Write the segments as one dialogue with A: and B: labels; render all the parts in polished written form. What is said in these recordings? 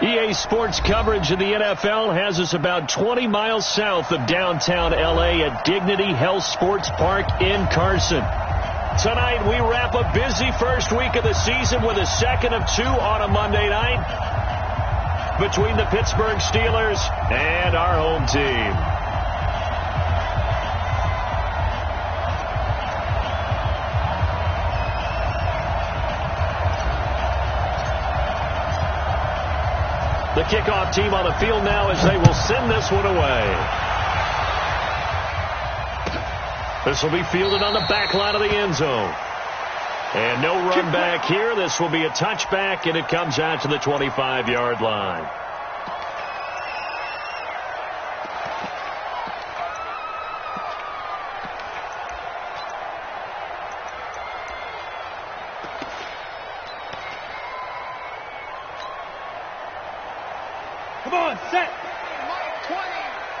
A: EA Sports coverage of the NFL has us about 20 miles south of downtown L.A. at Dignity Health Sports Park in Carson. Tonight, we wrap a busy first week of the season with a second of two on a Monday night between the Pittsburgh Steelers and our home team. The kickoff team on the field now as they will send this one away. This will be fielded on the back line of the end zone. And no run back here. This will be a touchback, and it comes out to the 25-yard line.
B: Come on, set.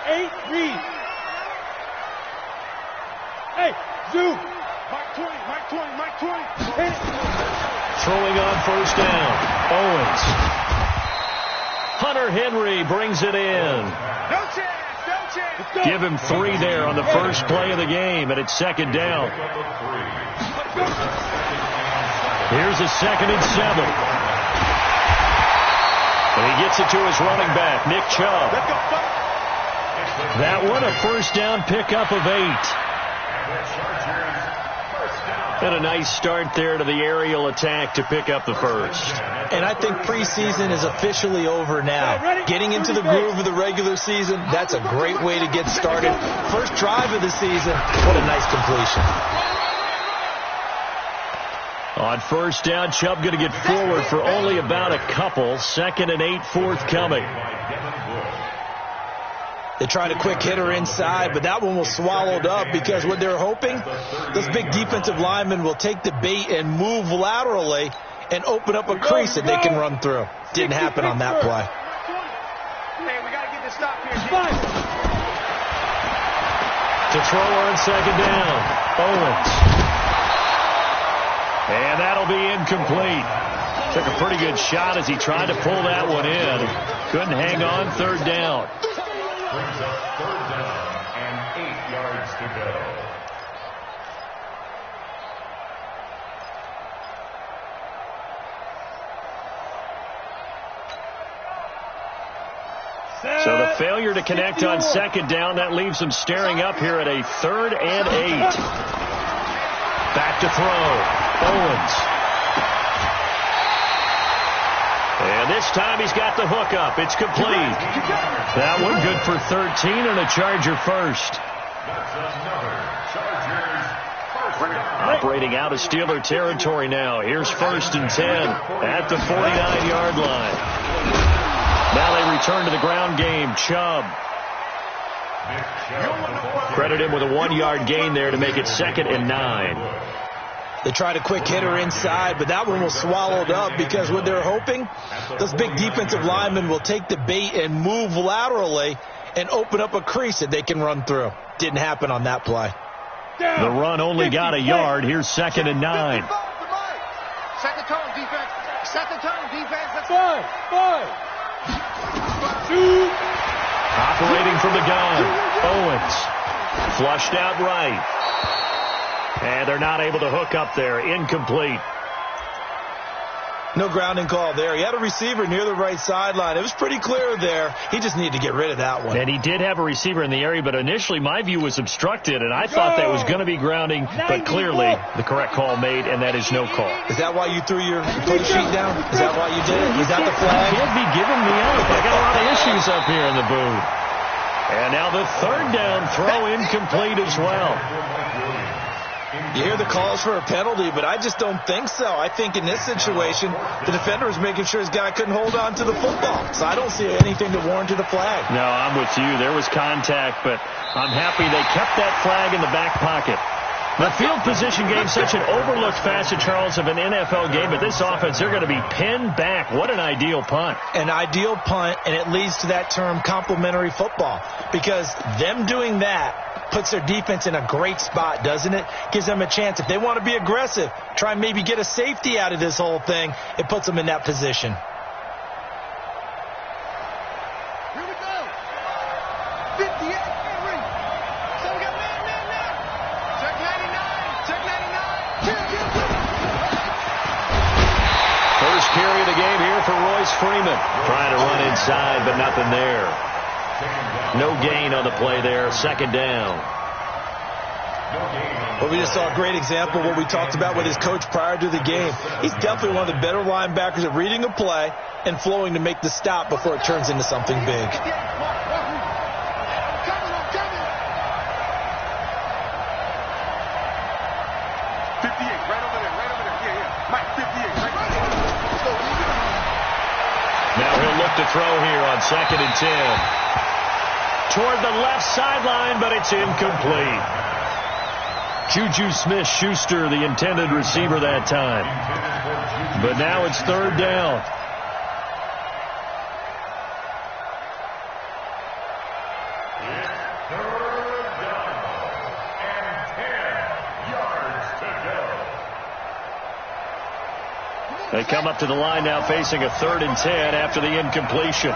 B: 8, read. Hey, zoom. Mark 20.
A: Throwing on first down. Owens. Hunter Henry brings it in.
B: No chance.
A: Give him 3 there on the first play of the game, and it's second down. Here's a 2nd and 7. And he gets it to his running back, Nick Chubb. That one, a first down pickup of 8. And a nice start there to the aerial attack to pick up the first.
C: And I think preseason is officially over now. Getting into the groove of the regular season, that's a great way to get started. First drive of the season, what a nice completion.
A: On first down, Chubb going to get forward for only about a couple. 2nd and 8 forthcoming.
C: They tried a quick hitter inside, but that one was swallowed up because what they're hoping, this big defensive lineman will take the bait and move laterally and open up a crease that they can run through. Didn't happen on that play.
B: Hey, we got to get this stop here.
A: To throw on second down, Owens. And that'll be incomplete. Took a pretty good shot as he tried to pull that one in. Couldn't hang on. Third down.
D: Brings up third down and 8 yards to go.
A: So the failure to connect on second down, that leaves them staring up here at a 3rd and 8. Back to throw. Owens. And this time he's got the hook up. It's complete. That one good for 13 and a Charger first. Operating out of Steeler territory now. Here's 1st and 10 at the 49-yard line. Now they return to the ground game. Chubb. Credit him with a 1-yard gain there to make it 2nd and 9.
C: They tried a quick hitter inside, but that one was swallowed up because what they're hoping, this big defensive lineman will take the bait and move laterally and open up a crease that they can run through. Didn't happen on that play.
A: The run only got a yard. Here's 2nd and 9.
B: Second tone, defense. Let's go. 2.
A: Operating from the gun. Owens. Flushed out right. And they're not able to hook up there. Incomplete.
C: No grounding call there. He had a receiver near the right sideline. It was pretty clear there. He just needed to get rid of that one.
A: And he did have a receiver in the area, but initially my view was obstructed, and I thought that was going to be grounding, but clearly the correct call made, and that is no call.
C: Is that why you threw your play sheet down? Is that why you did it? Is that the flag?
A: Can't be giving me out. I got a lot of issues up here in the booth. And now the 3rd down throw incomplete as well.
C: You hear the calls for a penalty, but I just don't think so. I think in this situation, the defender was making sure his guy couldn't hold on to the football. So I don't see anything to warrant the flag.
A: No, I'm with you. There was contact, but I'm happy they kept that flag in the back pocket. The field position game, such an overlooked facet, Charles, of an NFL game, but this offense, they're going to be pinned back. What an ideal punt.
C: An ideal punt, and it leads to that term complementary football, because them doing that puts their defense in a great spot, doesn't it? Gives them a chance. If they want to be aggressive, try and maybe get a safety out of this whole thing, it puts them in that position.
A: is Freeman trying to run inside, but nothing there. No gain on the play there. Second down.
C: Well, we just saw a great example of what we talked about with his coach prior to the game. He's definitely one of the better linebackers at reading a play and flowing to make the stop before it turns into something big.
B: 58, right over there. Yeah. Mike, 58, right there.
A: Now he'll look to throw here on 2nd and 10. Toward the left sideline, but it's incomplete. Juju Smith-Schuster, the intended receiver that time. But now it's 3rd down. They come up to the line now facing a 3rd and 10 after the incompletion.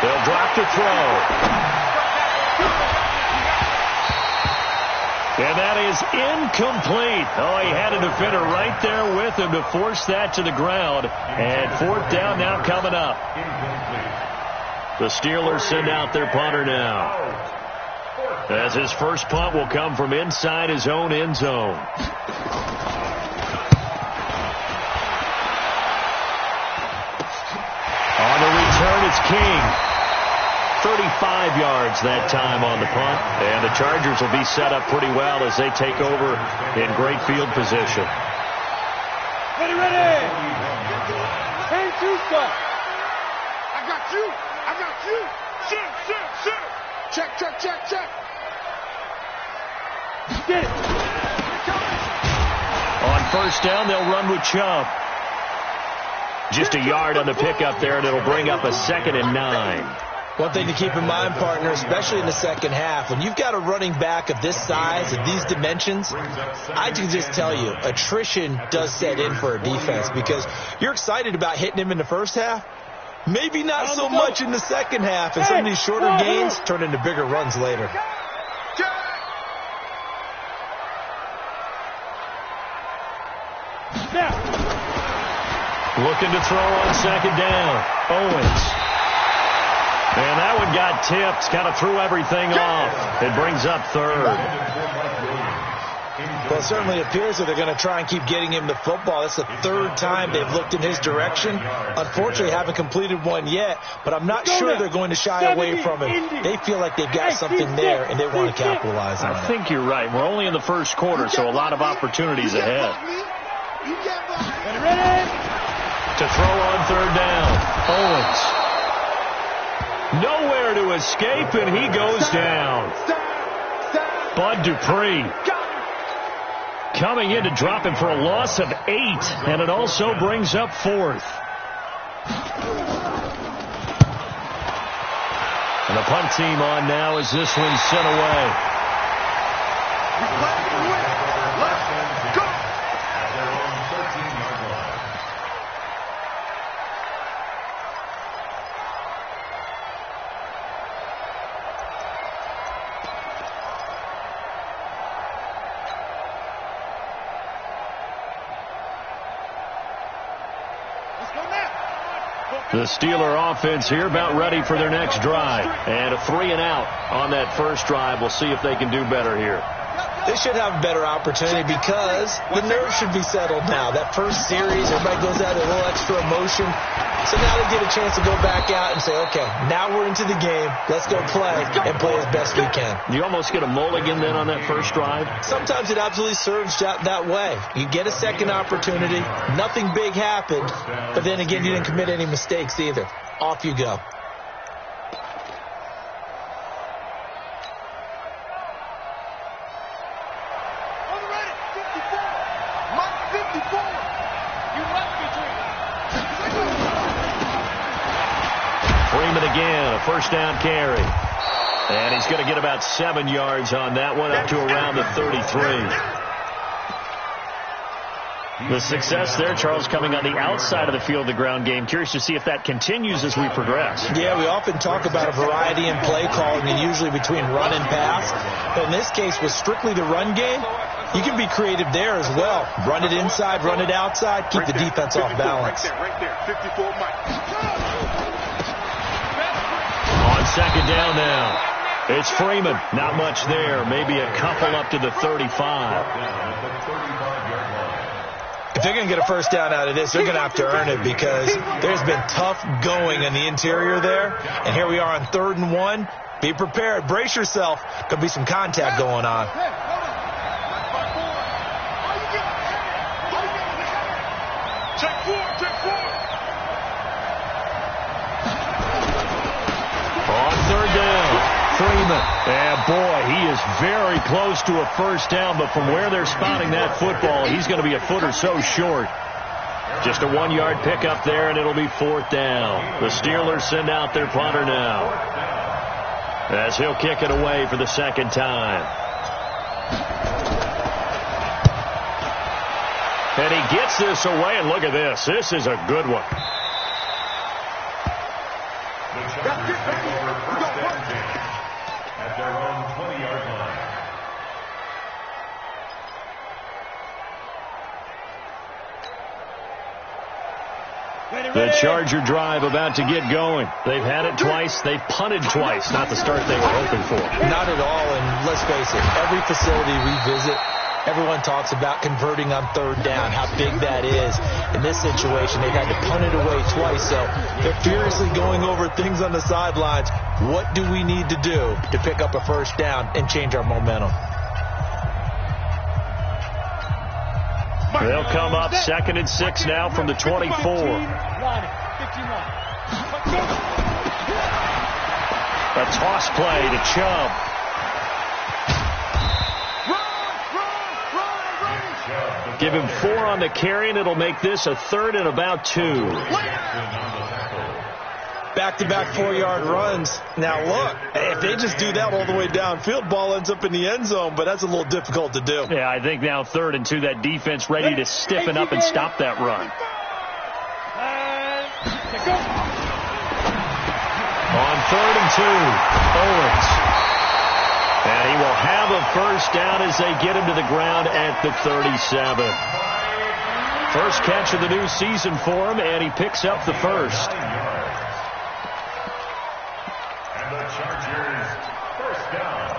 A: They'll drop to throw. And that is incomplete. Oh, he had a defender right there with him to force that to the ground. And 4th down now coming up. The Steelers send out their punter now, as his first punt will come from inside his own end zone. On the return, it's King. 35 yards that time on the punt. And the Chargers will be set up pretty well as they take over in great field position.
B: Ready. Hey, Tuska. I got you. Sit. Check. Get it.
A: On 1st down, they'll run with Chubb. Just a yard on the pickup there, and it'll bring up a 2nd and 9.
C: One thing to keep in mind, partner, especially in the second half, when you've got a running back of this size and these dimensions, I can just tell you, attrition does set in for a defense because you're excited about hitting him in the first half. Maybe not so much in the second half, and some of these shorter gains turn into bigger runs later.
A: Looking to throw on 2nd down. Owens. And that one got tipped. Kind of threw everything off. It brings up 3rd.
C: Well, it certainly appears that they're going to try and keep getting him the football. That's the 3rd time they've looked in his direction. Unfortunately, haven't completed one yet, but I'm not sure they're going to shy away from him. They feel like they've got something there, and they want to capitalize on it.
A: I think you're right. We're only in the first quarter, so a lot of opportunities ahead.
B: Ready.
A: To throw on 3rd down. Owens. Nowhere to escape, and he goes down. Bud Dupree coming in to drop him for a loss of 8, and it also brings up 4th. And the punt team on now as this one's sent away. The Steeler offense here about ready for their next drive. And a 3-and-out on that first drive. We'll see if they can do better here.
C: They should have a better opportunity because the nerves should be settled now. That first series, everybody goes out with a little extra emotion. So now they get a chance to go back out and say, okay, now we're into the game. Let's go play and play as best we can.
A: You almost get a mulligan then on that first drive?
C: Sometimes it absolutely serves that way. You get a second opportunity. Nothing big happened. But then again, you didn't commit any mistakes either. Off you go.
A: Again, a first down carry. And he's going to get about 7 yards on that one, up to around the 33. The success there, Charles, coming on the outside of the field, the ground game. Curious to see if that continues as we progress.
C: Yeah, we often talk about a variety in play calling and usually between run and pass. But in this case, with strictly the run game, You can be creative there as well. Run it inside, run it outside, keep the defense off balance.
B: Right there, 54 Mike.
A: On second down now. It's Freeman. Not much there. Maybe a couple up to the 35.
C: If they're going to get a first down out of this, they're going to have to earn it because there's been tough going in the interior there. And here we are on 3rd and 1. Be prepared. Brace yourself. Could be some contact going on.
B: Check forward, check forward.
A: On 3rd down. Freeman. And boy, he is very close to a first down, but from where they're spotting that football, he's going to be a foot or so short. Just a 1-yard pickup there, and it'll be 4th down. The Steelers send out their punter now, as he'll kick it away for the 2nd time. And he gets this away, and look at this. This is a good one.
D: At their own 20-yard line.
A: The Charger drive about to get going. They've had it twice. They've punted twice. Not the start they were hoping for.
C: Not at all, and let's face it, every facility we visit, everyone talks about converting on 3rd down, how big that is. In this situation, they've had to punt it away twice, so they're furiously going over things on the sidelines. What do we need to do to pick up a first down and change our momentum?
A: They'll come up 2nd and 6 now from the 24. A toss play to Chubb. Give him 4 on the carry, and it'll make this a 3rd and about 2.
C: Back-to-back 4-yard runs. Now, look, if they just do that all the way downfield, ball ends up in the end zone, but that's a little difficult to do.
A: Yeah, I think now 3rd and 2, that defense ready to stiffen up and stop that run. On 3rd and 2, Owens. And he will have a first down as they get him to the ground at the 37. First catch of the new season for him, and he picks up the first.
D: And the Chargers, first down.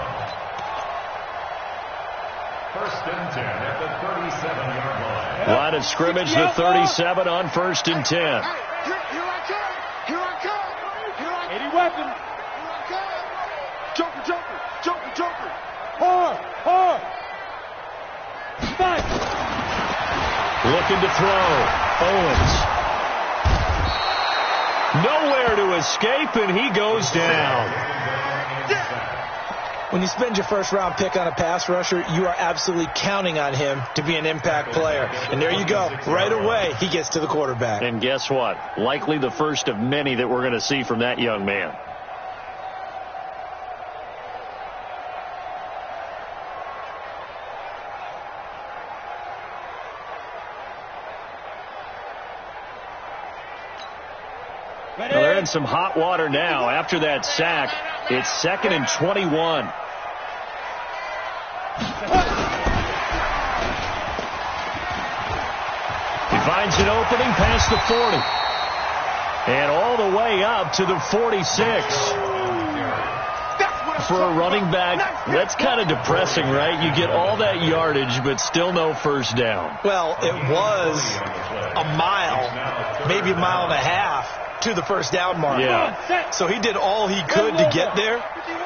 D: 1st and 10 at the 37-yard line.
A: Line of scrimmage, the 37 on 1st and 10.
B: Here I come. Here I come. Here I come. 80 weapon. Here I come. Joker, Joker, Joker, Joker. Hard, hard. Fight.
A: Looking to throw. Owens. Nowhere to escape, and he goes down.
C: When you spend your first-round pick on a pass rusher, you are absolutely counting on him to be an impact player. And there you go. Right away, he gets to the quarterback.
A: And guess what? Likely the first of many that we're going to see from that young man. Well, they're in some hot water now. After that sack, it's 2nd and 21. He finds an opening past the 40. And all the way up to the 46. For a running back, that's kind of depressing, right? You get all that yardage, but still no first down.
C: Well, it was a mile, maybe a mile and a half to the first down mark.
A: Yeah.
C: So he did all he could to get there.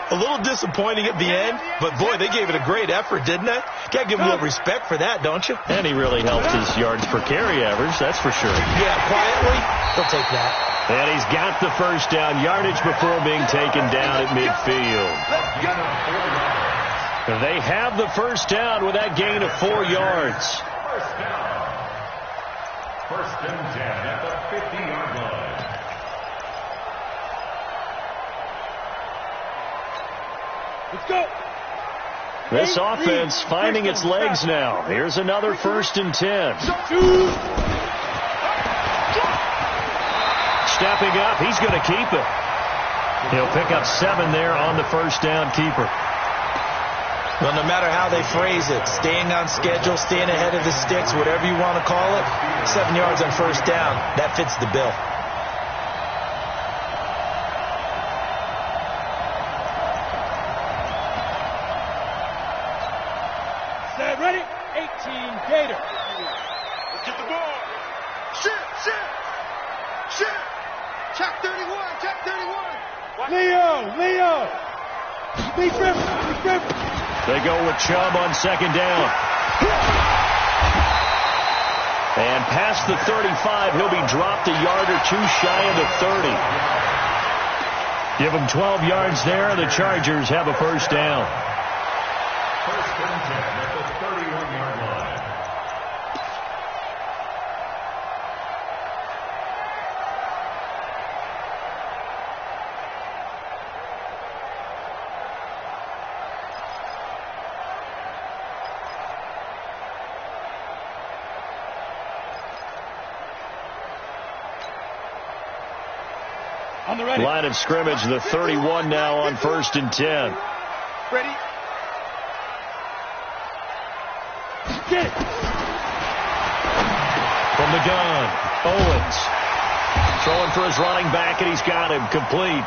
C: A little disappointing at the end, but boy, they gave it a great effort, didn't they? Got to give him a little respect for that, don't you?
A: And he really helped his yards per carry average, that's for sure.
C: Yeah, quietly, they'll take that.
A: And he's got the first down yardage before being taken down at midfield. They have the first down with that gain of 4 yards.
D: First down. 1st and 10 at the 50-yard line.
B: Let's go.
A: This offense finding its legs now. Here's another 1st and 10. Stepping up, he's going to keep it. He'll pick up 7 there on the first down keeper.
C: Well, no matter how they phrase it, staying on schedule, staying ahead of the sticks, whatever you want to call it, 7 yards on first down, that fits the bill.
B: Set, ready? 18 Gator. Let's get the ball. Shit. Check 31. Leo. Be careful.
A: They go with Chubb on second down. And past the 35, he'll be dropped a yard or two shy of the 30. Give him 12 yards there, and the Chargers have a first down.
D: First and 10 at the 31-yard line.
B: On the ready.
A: Line of scrimmage, the 31 now on first and 10.
B: Ready. Get it.
A: From the gun, Owens. Throwing for his running back, and he's got him complete.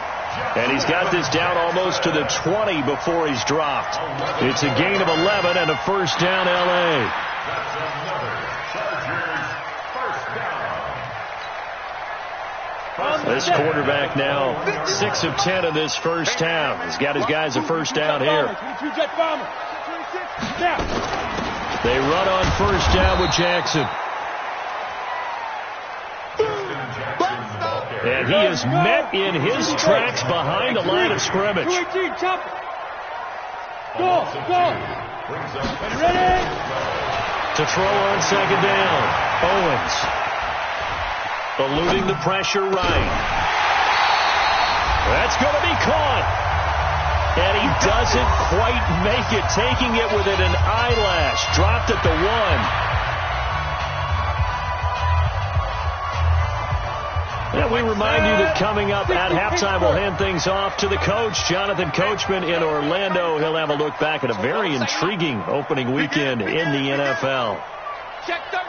A: And he's got this down almost to the 20 before he's dropped. It's a gain of 11 and a first down, L.A.
D: That's another Chargers first down.
A: This quarterback now 6 of 10 in this first half. He's got his guys a first down here. They run on first down with Jackson. And he is met in his tracks behind the line of scrimmage.
B: Go. Ready?
A: To throw on second down, Owens. Eluding the pressure right. That's going to be caught. And he doesn't quite make it, taking it within an eyelash. Dropped at the 1. And we remind you that coming up at halftime, we'll hand things off to the coach, Jonathan Coachman in Orlando. He'll have a look back at a very intriguing opening weekend in the NFL.
B: Check 13.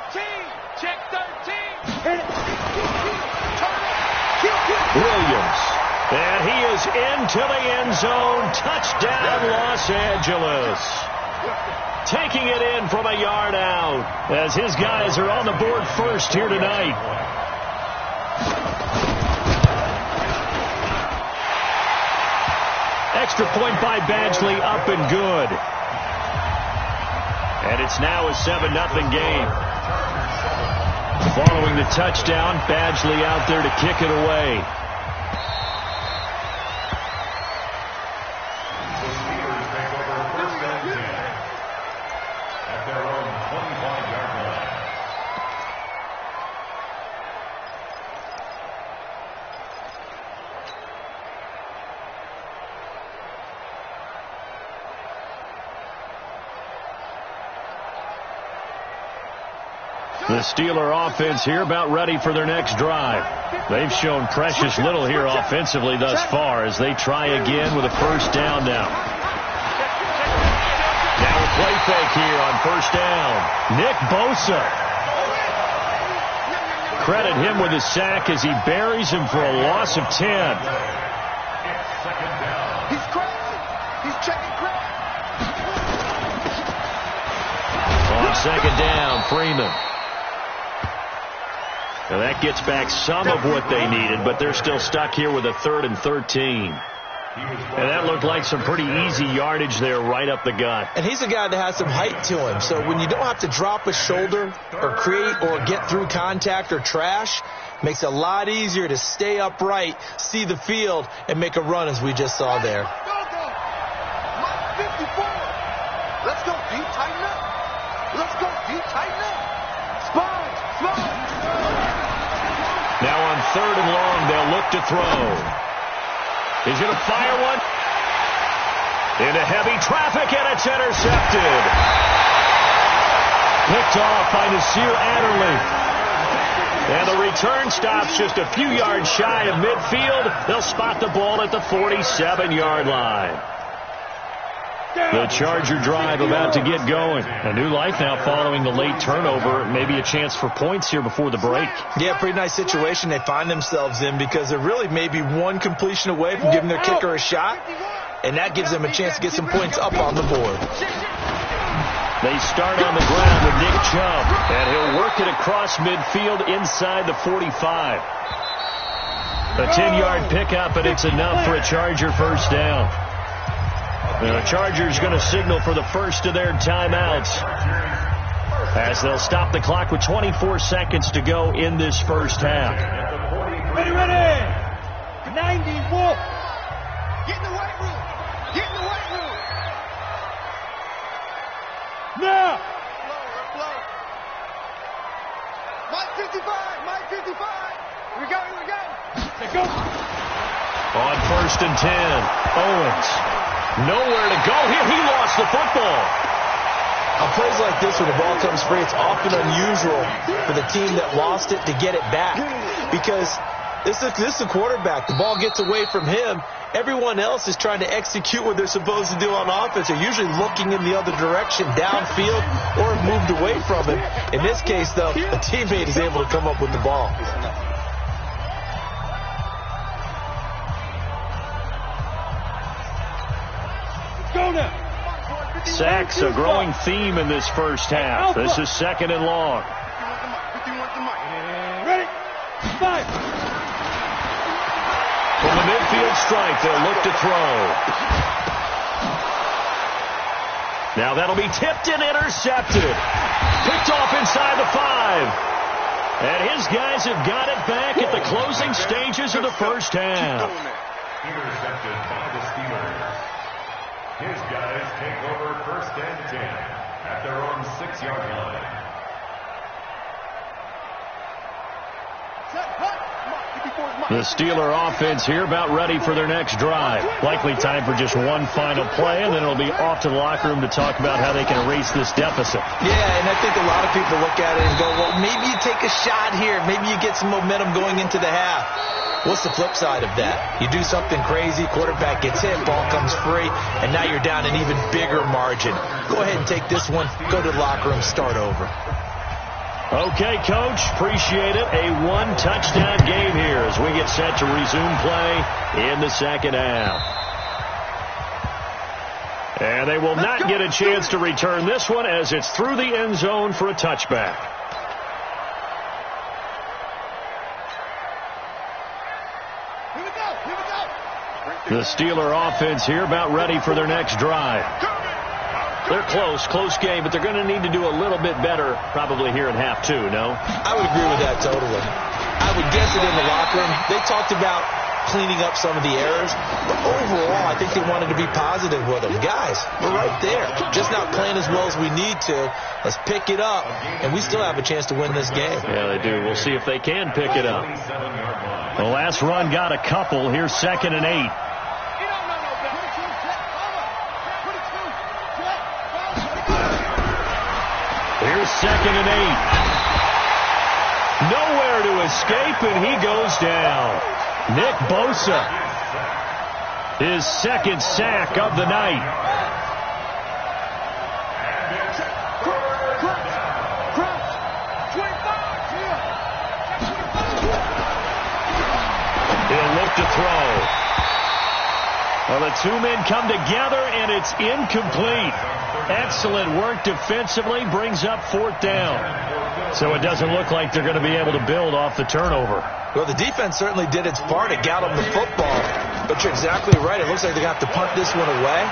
A: Williams. And he is into the end zone. Touchdown, Los Angeles. Taking it in from a yard out as his guys are on the board first here tonight. Extra point by Badgley, up and good. And it's now a 7-0 game. Following the touchdown, Badgley out there to kick it away. The Steeler offense here about ready for their next drive. They've shown precious little here offensively thus far as they try again with a first down now. Now a play fake here on first down. Nick Bosa. Credit him with a sack as he buries him for a loss of 10.
B: He's crazy. He's checking crack.
A: On second down, Freeman. Now that gets back some of what they needed, but they're still stuck here with a 3rd and 13. And that looked like some pretty easy yardage there right up the gut.
C: And he's a guy that has some height to him. So when you don't have to drop a shoulder or create or get through contact or trash, makes it a lot easier to stay upright, see the field, and make a run as we just saw there.
B: Go. Mike 54. Let's go deep, tighten up. Spine.
A: Now on 3rd and long, they'll look to throw. He's going to fire one into heavy traffic, and it's intercepted. Picked off by Nasir Adderley. And the return stops just a few yards shy of midfield. They'll spot the ball at the 47-yard line. The Charger drive about to get going. A new life now following the late turnover. Maybe a chance for points here before the break.
C: Yeah, pretty nice situation they find themselves in because they're really maybe one completion away from giving their kicker a shot, and that gives them a chance to get some points up on the board.
A: They start on the ground with Nick Chubb, and he'll work it across midfield inside the 45. A 10-yard pickup, and it's enough for a Charger first down. The Chargers going to signal for the first of their timeouts as they'll stop the clock with 24 seconds to go in this first half.
B: Ready, ready. 91. Get in the weight room. Get in the weight room. Now. Flow. Mike 55. Mike 55. Here we go. Let's go.
A: On first and 10, Owens. Nowhere to go here. He lost the football.
C: On plays like this, when the ball comes free, it's often unusual for the team that lost it to get it back. Because this is the quarterback. The ball gets away from him. Everyone else is trying to execute what they're supposed to do on offense. They're usually looking in the other direction, downfield, or moved away from him. In this case, though, a teammate is able to come up with the ball.
A: Sacks, a growing theme in this first half. This is second and long.
B: Ready? 5.
A: From the midfield stripe, they'll look to throw. Now that'll be tipped and intercepted. Picked off inside the 5. And his guys have got it back at the closing stages of the first half.
D: Intercepted by the Steelers. His guys take over first and 10 at their own 6-yard line.
A: The Steeler offense here about ready for their next drive. Likely time for just one final play, and then it'll be off to the locker room to talk about how they can erase this deficit.
C: Yeah, and I think a lot of people look at it and go, well, maybe you take a shot here. Maybe you get some momentum going into the half. What's the flip side of that? You do something crazy, quarterback gets hit, ball comes free, and now you're down an even bigger margin. Go ahead and take this one, go to the locker room, start over.
A: Okay, Coach, appreciate it. A one-touchdown game here as we get set to resume play in the second half. And they will not get a chance to return this one as it's through the end zone for a touchback. The Steeler offense here about ready for their next drive. They're close game, but they're going to need to do a little bit better probably here in half 2, no?
C: I would agree with that totally. I would guess it in the locker room. They talked about cleaning up some of the errors, but overall, I think they wanted to be positive with them. Guys, we're right there. Just not playing as well as we need to. Let's pick it up, and we still have a chance to win this game.
A: Yeah, they do. We'll see if they can pick it up. The last run got a couple. Here's second and 8. Here's second and 8. Nowhere to escape, and he goes down. Nick Bosa, his second sack of the night. He'll look to throw. Well, the two men come together, and it's incomplete. Excellent work defensively, brings up fourth down. So it doesn't look like they're going to be able to build off the turnover.
C: Well, the defense certainly did its part. It got them the football. But you're exactly right. It looks like they got to punt this one away.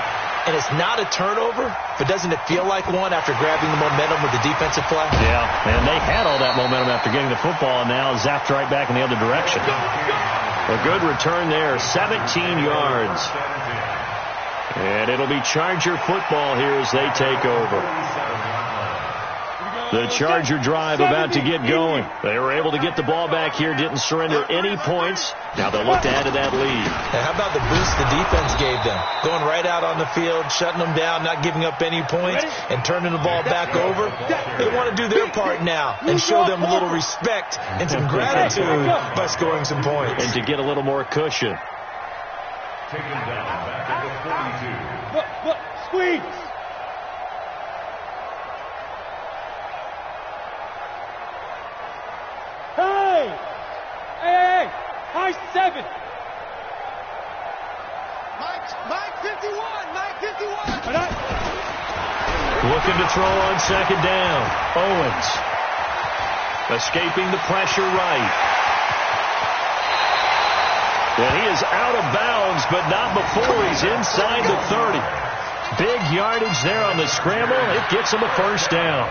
C: And it's not a turnover, but doesn't it feel like one after grabbing the momentum with the defensive play?
A: Yeah, and they had all that momentum after getting the football, and now zapped right back in the other direction. A good return there, 17 yards. And it'll be Charger football here as they take over. The Charger drive about to get going. They were able to get the ball back here, didn't surrender any points. Now they'll look to add to that lead.
C: And how about the boost the defense gave them? Going right out on the field, shutting them down, not giving up any points, and turning the ball back over. They want to do their part now and show them a little respect and some gratitude by scoring some points.
A: And to get a little more cushion.
D: Taken down back at the 42.
B: Squeeze. Hey! High 7. Mike 51. Mike 51.
A: Looking to throw on second down. Owens. Escaping the pressure right. And he is out of bounds, but not before he's inside the 30. Big yardage there on the scramble. It gets him a first down.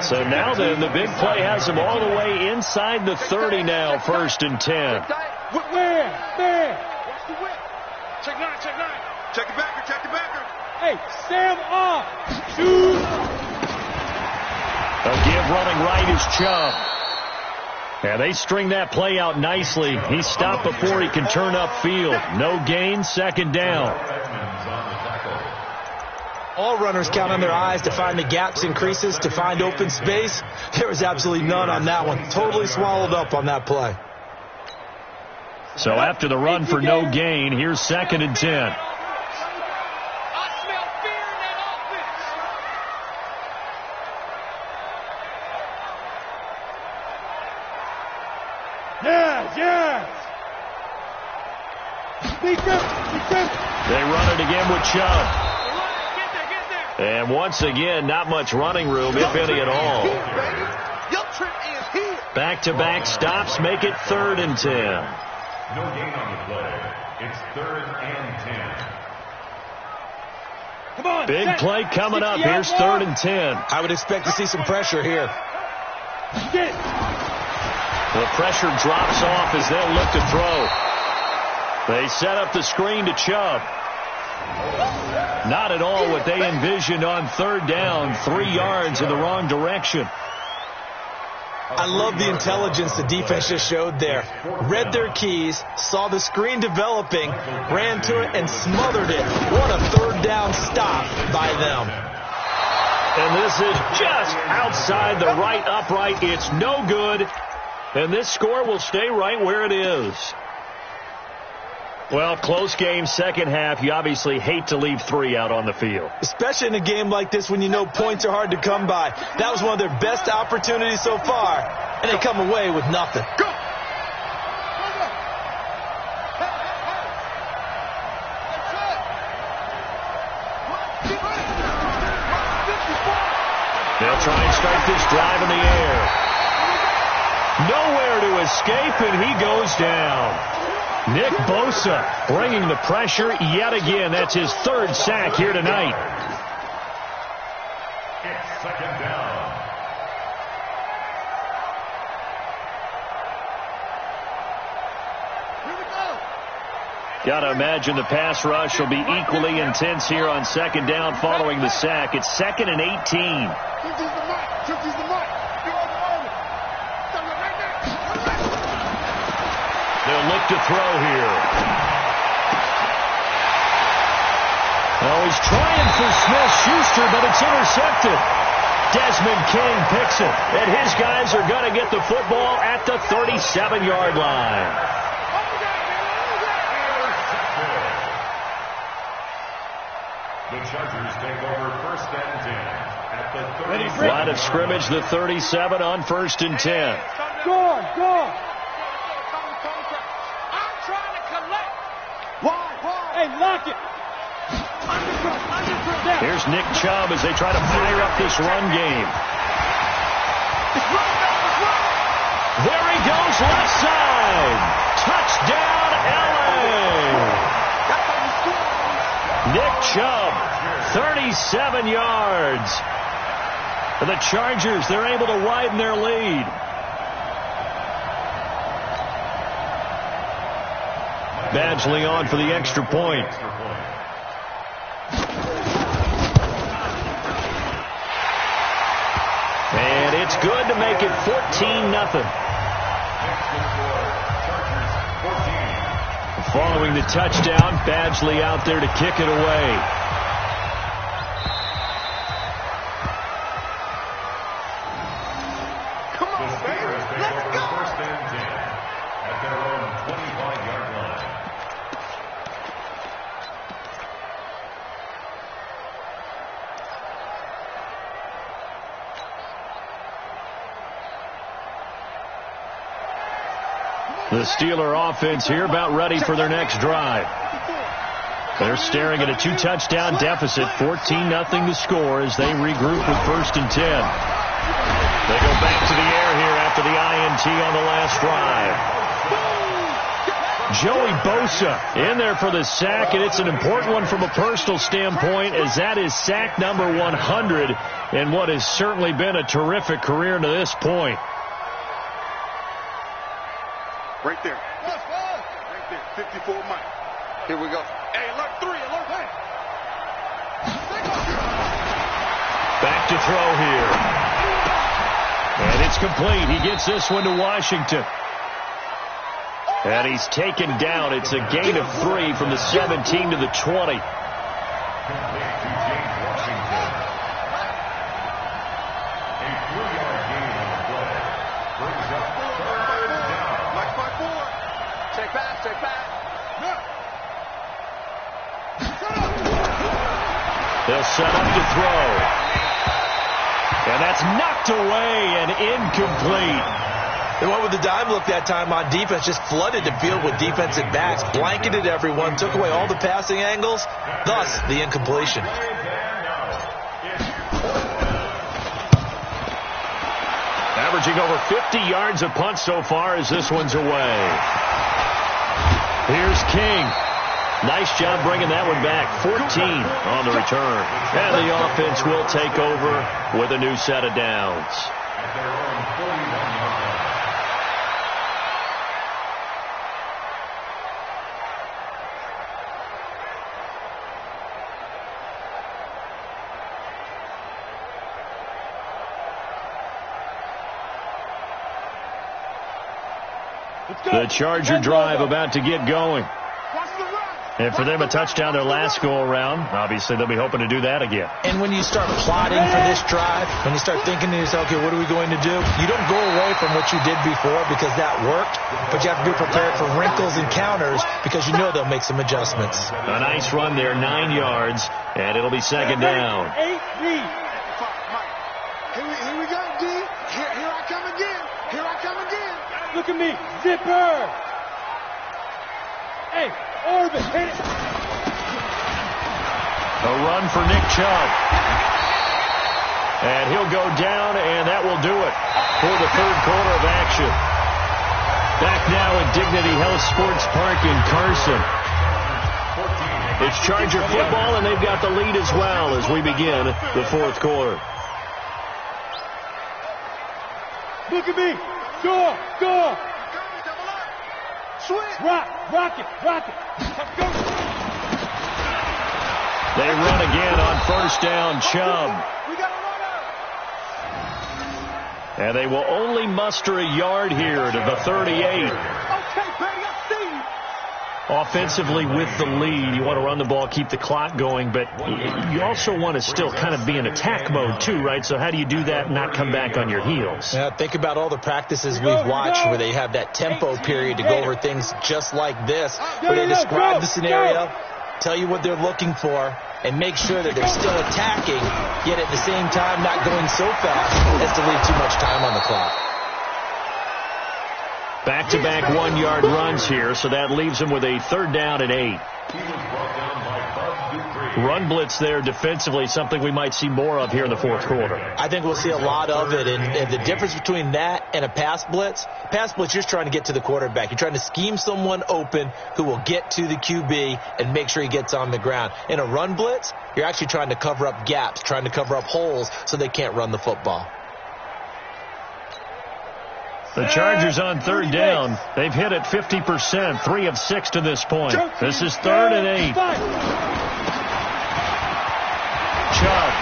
A: So now then, the big play has him all the way inside the 30 now, 1st and 10.
B: Where? Watch the whip. Check 9. Check the backer. Hey, Sam off. Shoot.
A: A give running right is Chubb. And they string that play out nicely. He's stopped before he can turn upfield. No gain, 2nd down.
C: All runners count on their eyes to find the gaps and creases, to find open space. There was absolutely none on that one. Totally swallowed up on that play.
A: So after the run for no gain, here's 2nd and 10.
B: Yes.
A: They run it again with Chubb. And once again, not much running room, if any at all. Back-to-back stops make it 3rd and 10.
D: No gain on the play. It's 3rd and 10.
B: Come on.
A: Big play coming up. Here's 3rd and 10.
C: I would expect to see some pressure here.
A: The pressure drops off as they'll look to throw. They set up the screen to Chubb. Not at all what they envisioned on 3rd down. 3 yards in the wrong direction.
C: I love the intelligence the defense just showed there. Read their keys, saw the screen developing, ran to it, and smothered it. What a 3rd down stop by them.
A: And this is just outside the right upright. It's no good. And this score will stay right where it is. Well, close game, 2nd half. You obviously hate to leave 3 out on the field.
C: Especially in a game like this when you know points are hard to come by. That was one of their best opportunities so far, and they come away with nothing.
B: Go!
A: They'll try and start this drive in the air. Nowhere to escape, and he goes down. Nick Bosa bringing the pressure yet again. That's his 3rd sack here tonight.
D: It's 2nd down.
B: Here we go.
A: Got to imagine the pass rush will be equally intense here on 2nd down following the sack. It's 2nd and 18. They'll look to throw here. Oh, he's trying for Smith-Schuster, but it's intercepted. Desmond King picks it, and his guys are going to get the football at the 37-yard line.
D: The Chargers take over 1st and 10 at the 37.
A: Line of scrimmage, the 37 on 1st and 10.
B: Go on. Hey, lock it.
A: Here's Nick Chubb as they try to fire up this run game. There he goes, left side. Touchdown, LA. Nick Chubb, 37 yards. For the Chargers, they're able to widen their lead. Badgley on for the extra point. And it's good to make it 14-0. Following the touchdown, Badgley out there to kick it away.
B: Come on, baby. Let's go.
D: 1st and 10 at their own 25-yard line.
A: The Steeler offense here about ready for their next drive. They're staring at a 2-touchdown deficit, 14-0 to score as they regroup with 1st and 10. They go back to the air here after the INT on the last drive. Joey Bosa in there for the sack, and it's an important one from a personal standpoint, as that is sack number 100 in what has certainly been a terrific career to this point.
B: Right there. Right there. 54 Mike. Here we go. Hey, alert 3, alert 1.
A: Back to throw here. And it's complete. He gets this one to Washington. And he's taken down. It's a gain of 3 from the 17 to the 20.
B: Take back.
A: They'll set up to throw. And that's knocked away and incomplete.
C: They went with the dime look that time on defense, just flooded the field with defensive backs, blanketed everyone, took away all the passing angles, thus the incompletion.
A: Averaging over 50 yards a punt so far as this one's away. Here's King. Nice job bringing that one back. 14 on the return. And the offense will take over with a new set of downs. The Charger drive about to get going. And for them, a touchdown their last go-around. Obviously, they'll be hoping to do that again.
C: And when you start plotting for this drive, when you start thinking to yourself, okay, what are we going to do? You don't go away from what you did before because that worked, but you have to be prepared for wrinkles and counters because you know they'll make some adjustments.
A: A nice run there, 9 yards, and it'll be second down.
B: 8-3. Here we go, D. Here I come again. Here I come again.
E: Look at me. Zipper. Hey, Orvis, hit it.
A: A run for Nick Chubb. And he'll go down, and that will do it for the third quarter of action. Back now at Dignity Health Sports Park in Carson. It's Charger football, and they've got the lead as well as we begin the fourth quarter.
E: Look at me. Go. Switch. Rock it. Let's go.
A: They run again on first down, Chubb.
B: We got to run out.
A: And they will only muster a yard here to the 38.
B: Okay, baby, I see you.
A: Offensively with the lead, you want to run the ball, keep the clock going, but you also want to still kind of be in attack mode too, right? So how do you do that and not come back on your heels?
C: Yeah, think about all the practices we've watched where they have that tempo period to go over things just like this, where they describe the scenario, tell you what they're looking for, and make sure that they're still attacking, yet at the same time not going so fast as to leave too much time on the clock.
A: Back-to-back 1-yard runs here, so that leaves them with a third down and 8. Run blitz there defensively, something we might see more of here in the fourth quarter.
C: I think we'll see a lot of it, and the difference between that and a pass blitz, you're just trying to get to the quarterback. You're trying to scheme someone open who will get to the QB and make sure he gets on the ground. In a run blitz, you're actually trying to cover up gaps, trying to cover up holes so they can't run the football.
A: The Chargers on third down. They've hit it 50%, 3 of 6 to this point. This is third and 8. Chubb.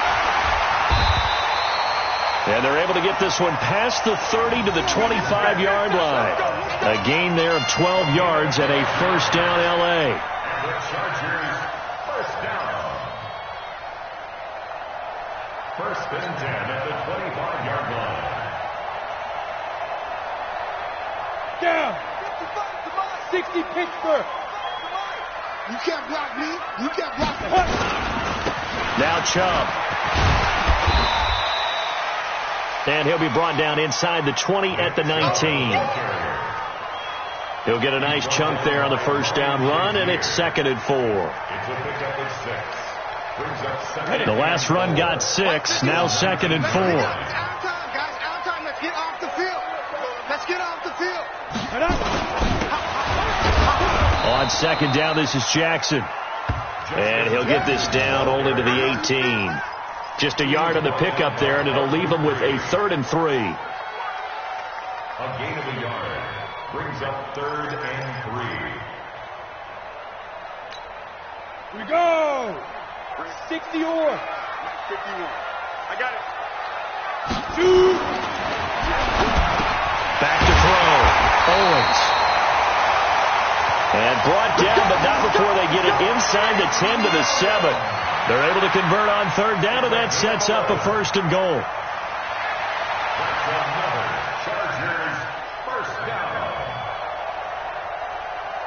A: And they're able to get this one past the 30 to the 25-yard line. A gain there of 12 yards and a first down L.A.
D: The Chargers first down. First and 10 at the 25-yard line.
E: Down. 60 Pittsburgh.
B: You can't block me. You can't block me.
A: Now Chubb. And he'll be brought down inside the 20 at the 19. He'll get a nice chunk there on the first down run, and it's 2nd and 4. The last run got 6, now 2nd and 4.
B: Out time, guys, out time. Let's get off the field. Let's get off the field.
A: On 2nd down, this is Jackson. And he'll get this down only to the 18. Just a yard on the pickup there, and it'll leave him with a 3rd and 3.
D: A gain of a yard brings up 3rd and 3.
E: We go. 61.
B: 51. I got it.
E: 2.
A: Back to throw. Owens. And brought down, but not before they get it inside the 10 to the 7. They're able to convert on 3rd down, and that sets up a 1st and goal.
D: Chargers first down.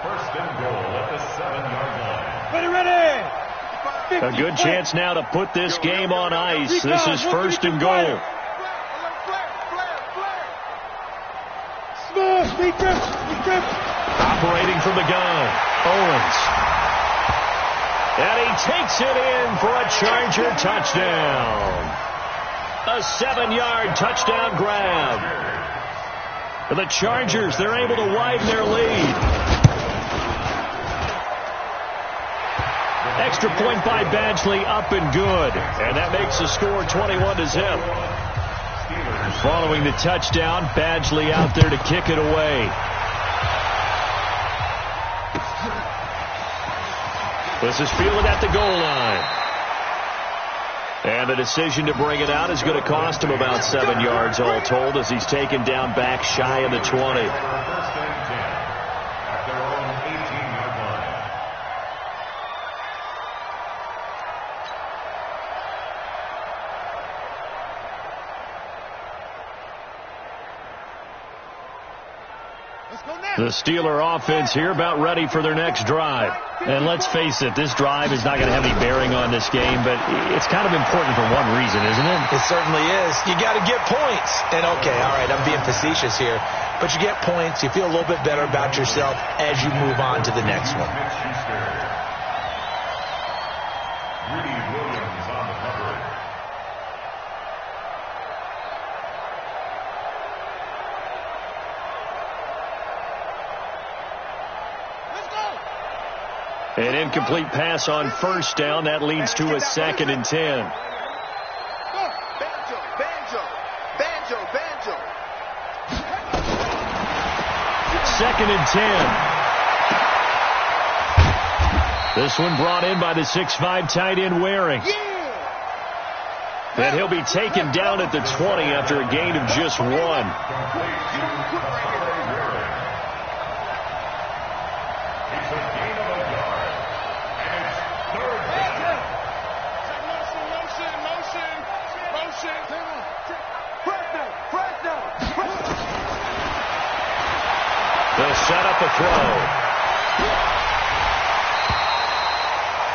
D: 1st and goal at the 7-yard line.
E: Ready.
A: A good chance now to put this game on ice. This is 1st and goal.
E: Smooth. Be trip.
A: Operating from the gun, Owens. And he takes it in for a Charger touchdown. A 7-yard touchdown grab. For the Chargers, they're able to widen their lead. Extra point by Badgley, up and good. And that makes the score 21-0. Following the touchdown, Badgley out there to kick it away. This is fielded at the goal line. And the decision to bring it out is going to cost him about 7 yards all told, as he's taken down back shy of the 20.
D: 1st and 10 at their own 18-yard line.
A: The Steeler offense here about ready for their next drive. And let's face it, this drive is not going to have any bearing on this game, but it's kind of important for one reason, isn't it?
C: It certainly is. You got to get points. And okay, all right, I'm being facetious here, but you get points, you feel a little bit better about yourself as you move on to the next one.
D: Rudy Williams on the cover.
A: An incomplete pass on 1st down. That leads to a 2nd and 10.
B: Banjo.
A: 2nd and 10. This one brought in by the 6'5" tight end Waring. And he'll be taken down at the 20 after a gain of just 1. They'll set up a throw.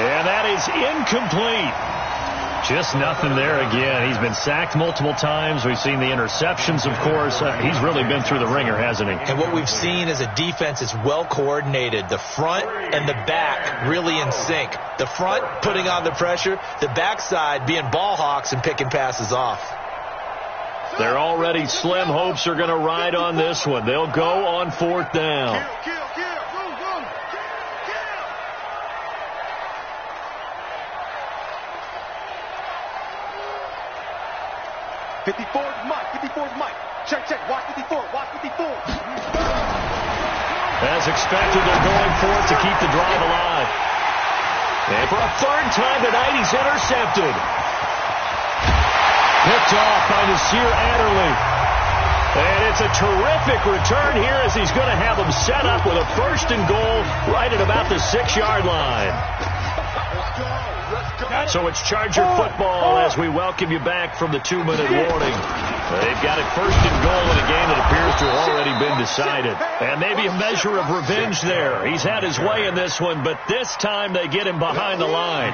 A: And that is incomplete. Just nothing there again. He's been sacked multiple times. We've seen the interceptions, of course. He's really been through the ringer, hasn't he?
C: And what we've seen is a defense that's well coordinated. The front and the back really in sync. The front putting on the pressure. The backside being ball hawks and picking passes off.
A: Their already slim hopes are going to ride on this one. They'll go on 4th down.
B: Kill. 54's Mike. Check. Watch 54.
A: As expected, they're going for it to keep the drive alive. And for a 3rd time tonight, he's intercepted. Picked off by Nasir Adderley. And it's a terrific return here as he's going to have them set up with a 1st and goal right at about the 6-yard line. So it's Charger football as we welcome you back from the 2-minute warning. They've got it 1st and goal in a game that appears to have already been decided. And maybe a measure of revenge there. He's had his way in this one, but this time they get him behind the line.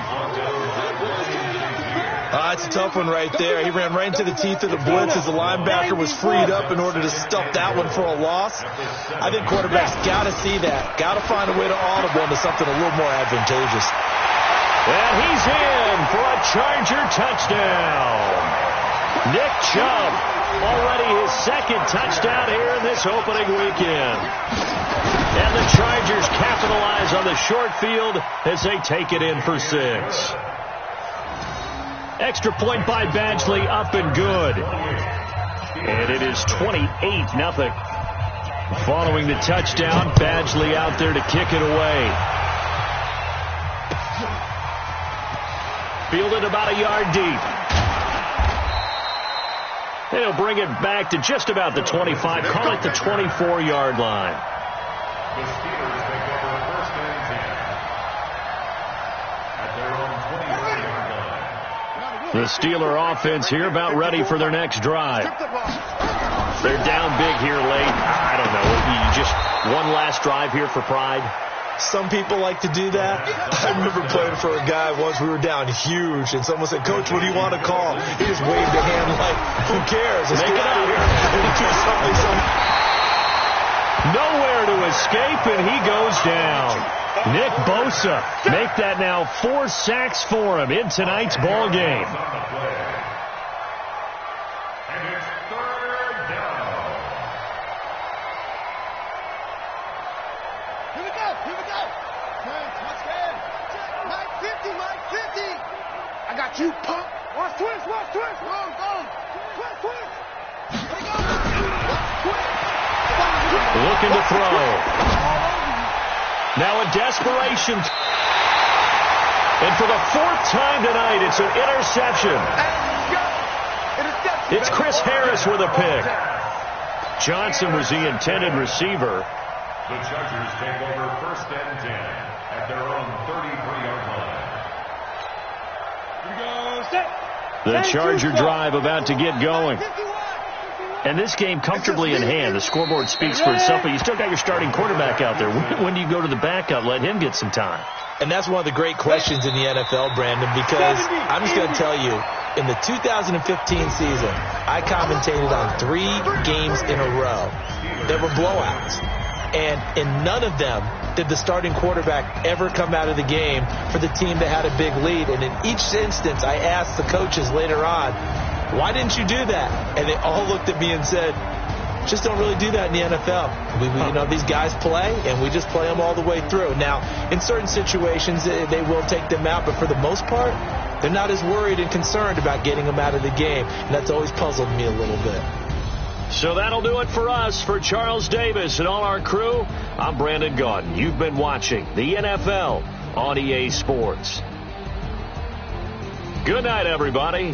C: It's a tough one right there. He ran right into the teeth of the blitz as the linebacker was freed up in order to stuff that one for a loss. I think quarterbacks got to see that. Got to find a way to audible into something a little more advantageous.
A: And he's in for a Charger touchdown. Nick Chubb, already his second touchdown here in this opening weekend. And the Chargers capitalize on the short field as they take it in for 6. Extra point by Badgley, up and good. And it is 28-0. Following the touchdown, Badgley out there to kick it away. Fielded about a yard deep. They'll bring it back to just about the 25. Call it the 24-yard line.
D: The Steelers take over first and 10 at their own 24-yard line.
A: The Steeler offense here about ready for their next drive. They're down big here late. I don't know. Just one last drive here for pride.
C: Some people like to do that. I remember playing for a guy once. We were down huge, and someone said, "Coach, what do you want to call?" He just waved a hand like, "Who cares? Let's get out of here and do something."
A: Nowhere to escape, and he goes down. Nick Bosa make that now 4 sacks for him in tonight's ball game.
D: And it's third down.
B: Here we go. Watch that. Mike 50, Mike 50. I got you, punk. Watch twist. Go. Twist. Here we go. Twist.
A: Looking to throw. Now a desperation. And for the 4th time tonight, it's an interception. It's Chris Harris with a pick. Johnson was the intended receiver.
D: The Chargers take over first and 10 at their own 33-yard line.
E: Here we go. Set.
A: The Charger drive about to get going. And this game comfortably in hand. The scoreboard speaks for itself, but you still got your starting quarterback out there. When do you go to the backup? Let him get some time.
C: And that's one of the great questions in the NFL, Brandon, because I'm just going to tell you, in the 2015 season, I commentated on 3 games in a row that were blowouts. And in none of them did the starting quarterback ever come out of the game for the team that had a big lead. And in each instance, I asked the coaches later on, why didn't you do that? And they all looked at me and said, just don't really do that in the NFL. These guys play, and we just play them all the way through. Now, in certain situations, they will take them out, but for the most part, they're not as worried and concerned about getting them out of the game. And that's always puzzled me a little bit.
A: So that'll do it for us. For Charles Davis and all our crew, I'm Brandon Gaudin. You've been watching the NFL on EA Sports. Good night, everybody.